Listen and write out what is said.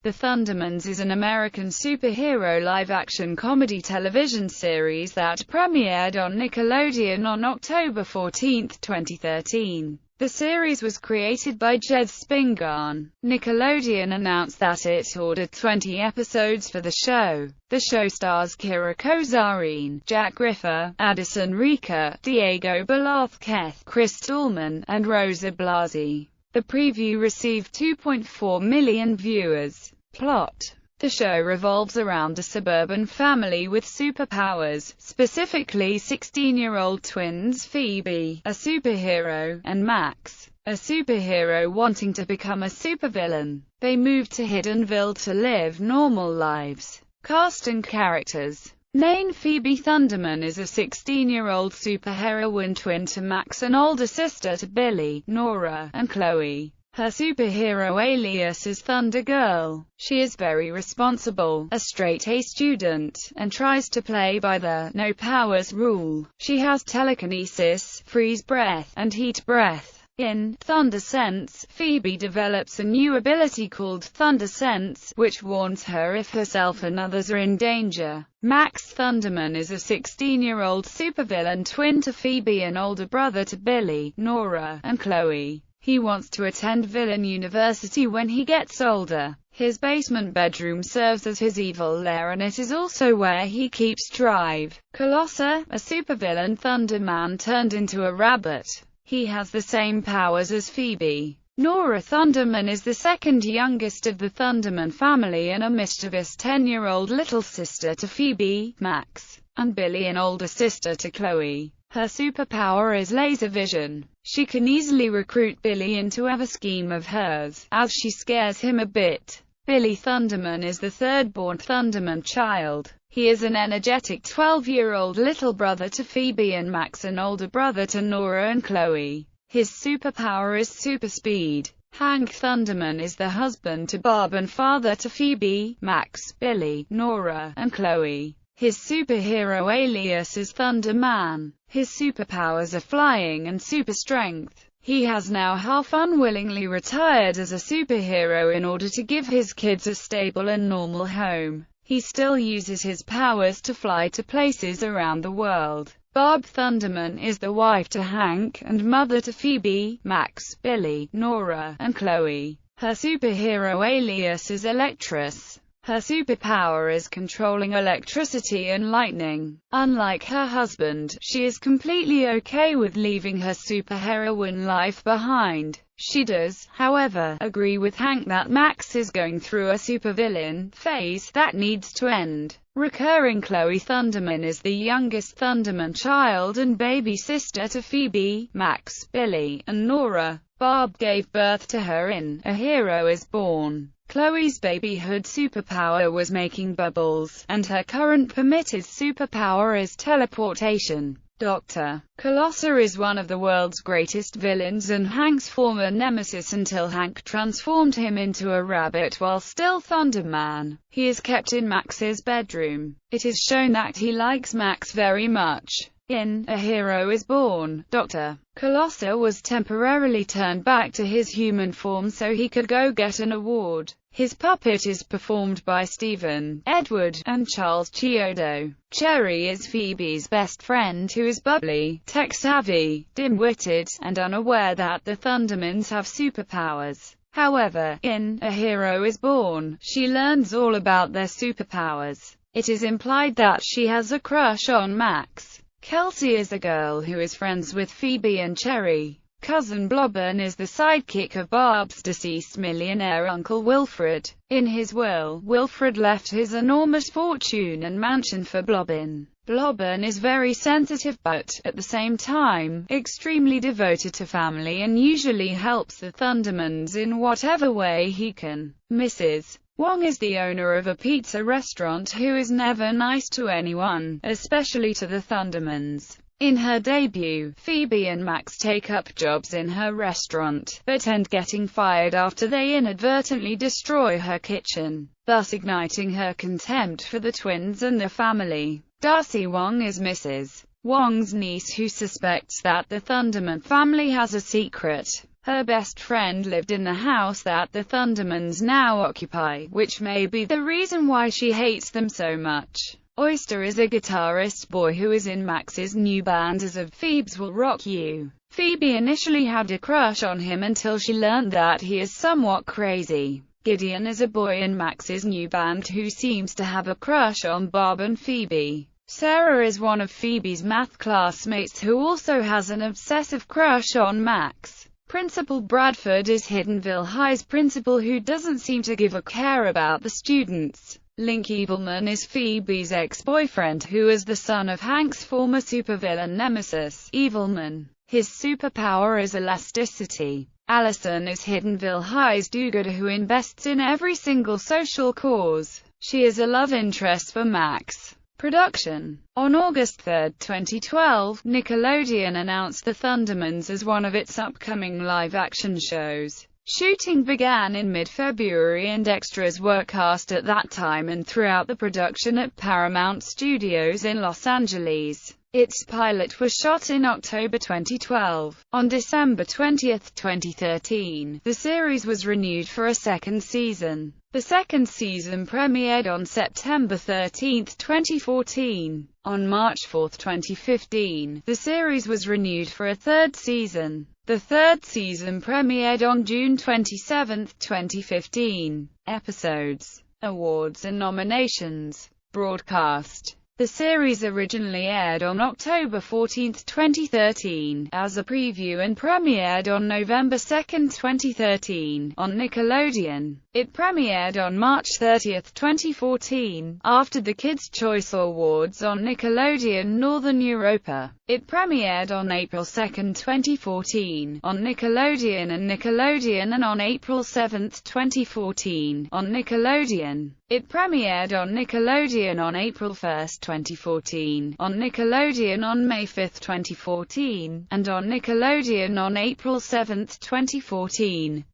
The Thundermans is an American superhero live-action comedy television series that premiered on Nickelodeon on October 14, 2013. The series was created by Jed Spingarn. Nickelodeon announced that it ordered 20 episodes for the show. The show stars Kira Kocharyan, Jack Griffer, Addison Rika, Diego Velázquez, Chris Stallman, and Rosa Blasi. The preview received 2.4 million viewers. Plot: the show revolves around a suburban family with superpowers, specifically 16-year-old twins Phoebe, a superhero, and Max, a superhero wanting to become a supervillain. They move to Hiddenville to live normal lives. Cast and characters. Main Phoebe Thunderman is a 16-year-old superheroine twin to Max, an older sister to Billy, Nora, and Chloe. Her superhero alias is Thunder Girl. She is very responsible, a straight-A student, and tries to play by the no powers rule. She has telekinesis, freeze breath, and heat breath. In Thunder Sense, Phoebe develops a new ability called Thunder Sense, which warns her if herself and others are in danger. Max Thunderman is a 16-year-old supervillain twin to Phoebe, an older brother to Billy, Nora, and Chloe. He wants to attend Villain University when he gets older. His basement bedroom serves as his evil lair, and it is also where he keeps Drive, Colossus, a supervillain Thunderman turned into a rabbit. He has the same powers as Phoebe. Nora Thunderman is the second youngest of the Thunderman family and a mischievous 10-year-old little sister to Phoebe, Max, and Billy, an older sister to Chloe. Her superpower is laser vision. She can easily recruit Billy into a scheme of hers, as she scares him a bit. Billy Thunderman is the third-born Thunderman child. He is an energetic 12-year-old little brother to Phoebe and Max, an older brother to Nora and Chloe. His superpower is super speed. Hank Thunderman is the husband to Barb and father to Phoebe, Max, Billy, Nora, and Chloe. His superhero alias is Thunderman. His superpowers are flying and super strength. He has now half unwillingly retired as a superhero in order to give his kids a stable and normal home. He still uses his powers to fly to places around the world. Barb Thunderman is the wife to Hank and mother to Phoebe, Max, Billy, Nora, and Chloe. Her superhero alias is Electress. Her superpower is controlling electricity and lightning. Unlike her husband, she is completely okay with leaving her superheroine life behind. She does, however, agree with Hank that Max is going through a supervillain phase that needs to end. Recurring Chloe Thunderman is the youngest Thunderman child and baby sister to Phoebe, Max, Billy, and Nora. Barb gave birth to her in A Hero is Born. Chloe's babyhood superpower was making bubbles, and her current permitted superpower is teleportation. Dr. Colossus is one of the world's greatest villains and Hank's former nemesis until Hank transformed him into a rabbit while still Thunderman. He is kept in Max's bedroom. It is shown that he likes Max very much. In A Hero is Born, Dr. Colossus was temporarily turned back to his human form so he could go get an award. His puppet is performed by Stephen, Edward, and Charles Chiodo. Cherry is Phoebe's best friend who is bubbly, tech-savvy, dim-witted, and unaware that the Thundermans have superpowers. However, in A Hero is Born, she learns all about their superpowers. It is implied that she has a crush on Max. Kelsey is a girl who is friends with Phoebe and Cherry. Cousin Blobbin is the sidekick of Barb's deceased millionaire uncle Wilfred. In his will, Wilfred left his enormous fortune and mansion for Blobbin. Blobbin is very sensitive but, at the same time, extremely devoted to family and usually helps the Thundermans in whatever way he can. Mrs. Wong is the owner of a pizza restaurant who is never nice to anyone, especially to the Thundermans. In her debut, Phoebe and Max take up jobs in her restaurant, but end getting fired after they inadvertently destroy her kitchen, thus igniting her contempt for the twins and their family. Darcy Wong is Mrs. Wong's niece who suspects that the Thunderman family has a secret. Her best friend lived in the house that the Thundermans now occupy, which may be the reason why she hates them so much. Oyster is a guitarist boy who is in Max's new band as of Phoebe's Will Rock You. Phoebe initially had a crush on him until she learned that he is somewhat crazy. Gideon is a boy in Max's new band who seems to have a crush on Bob and Phoebe. Sarah is one of Phoebe's math classmates who also has an obsessive crush on Max. Principal Bradford is Hiddenville High's principal who doesn't seem to give a care about the students. Link Evilman is Phoebe's ex-boyfriend who is the son of Hank's former supervillain nemesis, Evilman. His superpower is elasticity. Allison is Hiddenville High's do-gooder who invests in every single social cause. She is a love interest for Max. Production. On August 3, 2012, Nickelodeon announced The Thundermans as one of its upcoming live-action shows. Shooting began in mid-February and extras were cast at that time and throughout the production at Paramount Studios in Los Angeles. Its pilot was shot in October 2012. On December 20, 2013, the series was renewed for a second season. The second season premiered on September 13, 2014. On March 4, 2015, the series was renewed for a third season. The third season premiered on June 27, 2015. Episodes, awards and nominations. Broadcast. The series originally aired on October 14, 2013, as a preview and premiered on November 2, 2013, on Nickelodeon. It premiered on March 30, 2014, after the Kids' Choice Awards on Nickelodeon Northern Europa. It premiered on April 2, 2014, on Nickelodeon and Nickelodeon and on April 7, 2014, on Nickelodeon. It premiered on Nickelodeon on April 1, 2014, on Nickelodeon on May 5, 2014, and on Nickelodeon on April 7, 2014.